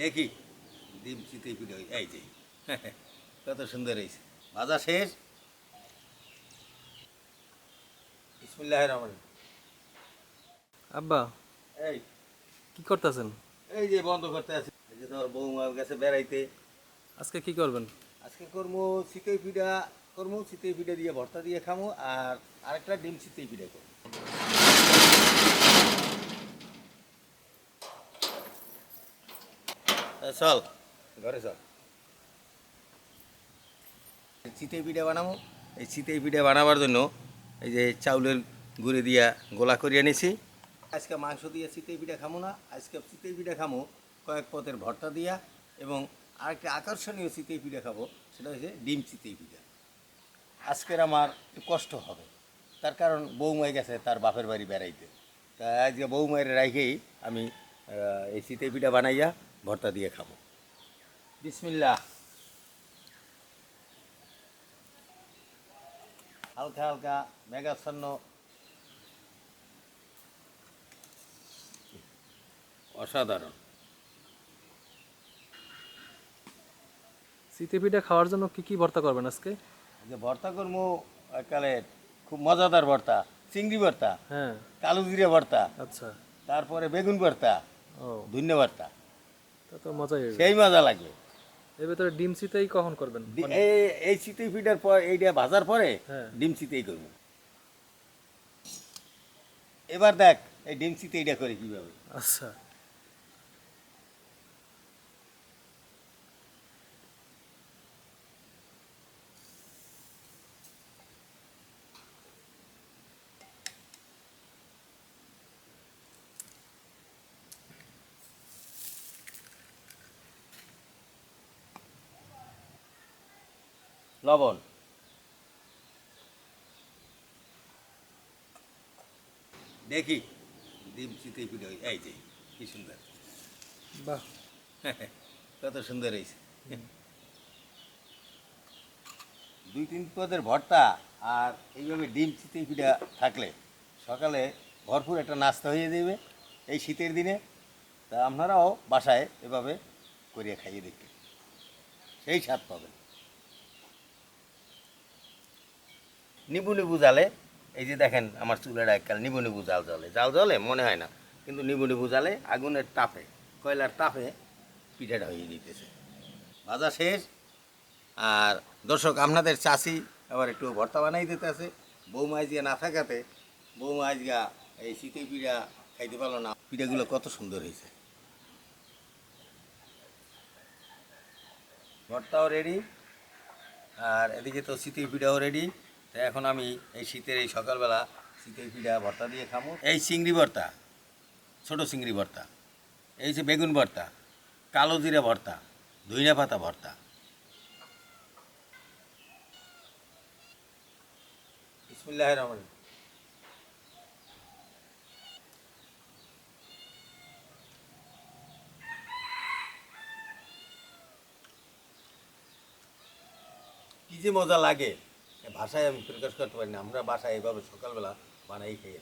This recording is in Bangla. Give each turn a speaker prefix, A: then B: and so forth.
A: দেখি ডিম চিতই পিঠা এই যে কত সুন্দর হয়েছে। ভাজা শেষ। বিসমিল্লাহির রহমানির রহিম।
B: আব্বা,
A: এই
B: কি করতেছেন?
A: এই যে বন্ধ করতে আছে, এই যে তোমার বৌমা গেছে বেড়াইতে।
B: আজকে কি করবেন?
A: আজকে করবো চিতই পিঠা, করবো চিতই পিঠা দিয়ে ভর্তা দিয়ে খামো, আর আরেকটা ডিম চিতই পিঠা করবো। চল ঘরে চল, চিতই পিঠা বানাবো। এই চিতই পিঠা বানাবার জন্য এই যে চাউলের গুঁড়ি দিয়া গোলা করিয়ে নিছি। আজকে মাংস দিয়ে চিতই পিঠা খামো না, আজকে চিতই পিঠা খামো কয়েক পদের ভর্তা দিয়া, এবং আরেকটা আকর্ষণীয় চিতই পিঠা খাবো, সেটা হচ্ছে ডিম চিতই পিঠা। আজকের আমার একটু কষ্ট হবে, তার কারণ বৌমাই গেছে তার বাপের বাড়ি বেড়াইতে। তা আজকে বৌমায়ের রাইখেই আমি এই চিতই পিঠা বানাইয়া ভর্তা দিয়ে খাবো। বিসমিল্লাহ। হালকা হালকা মেঘাচ্ছন্ন, অসাধারণ।
B: চিতই পিঠা খাওয়ার জন্য কি কি ভর্তা করবেন আজকে?
A: যে ভর্তা করবো কালে খুব মজাদার ভর্তা, চিংড়ি ভর্তা,
B: হ্যাঁ।
A: কালো জিরে ভর্তা,
B: আচ্ছা।
A: তারপরে বেগুন ভর্তা,
B: ও,
A: ধন্য ভর্তা।
B: তা তো মজাই হবে।
A: সেই মজা লাগবে।
B: এর ভিতরে ডিম চিতই কখন করবেন?
A: এই চিতই পিঠার পর, এইটা ভাজার পরে
B: হ্যাঁ।
A: ডিম চিতই করবো। এবার দেখ এই ডিম চিতইটা করে কিভাবে।
B: আচ্ছা।
A: লবণ, দেখি ডিম চিতই পিঠা এই যে কি সুন্দর,
B: বাহ।
A: কত সুন্দর হয়েছে। দুই তিন পদের ভর্তা আর এইভাবে ডিম চিতই পিঠা থাকলে সকালে ভরপুর একটা নাস্তা হয়ে যাবে এই শীতের দিনে। তা আপনারাও বাসায় এভাবে করিয়া খাইয়ে দেখবেন, সেই স্বাদ পাবেন। নিবু নিবু জালে, এই যে দেখেন আমার চুলের এককাল নিবু নিবু জাল জ্বলে, জাল জ্বলে মনে হয় না, কিন্তু নিবু নিবু জালে আগুনের তাপে, কয়লার তাপে পিঠাটা হয়ে দিতেছে। ভাজা শেষ। আর দর্শক, আপনাদের চাষি আবার একটু ভর্তা বানাই দিতে আছে। বৌমা আজকে না থাকাতে বৌমা আজকে এই চিতই পিঠা খাইতে পারলো না। পিঠাগুলো কত সুন্দর হয়েছে। ভর্তাও রেডি, আর এদিকে তো চিতই পিঠাও রেডি। তো এখন আমি এই শীতের এই সকালবেলা চিতই পিঠা ভর্তা দিয়ে খাবো। এই চিংড়ি ভর্তা, ছোটো চিংড়ি ভর্তা, এই যে বেগুন ভর্তা, কালো জিরা ভর্তা, ধইনা পাতা ভর্তা। বিসমিল্লাহির রহমানির রহিম। কি যে মজা লাগে, ভাষায় আমি প্রকাশ করতে পারি না। আমরা বাসায় এভাবে সকালবেলা বানাই খেয়ে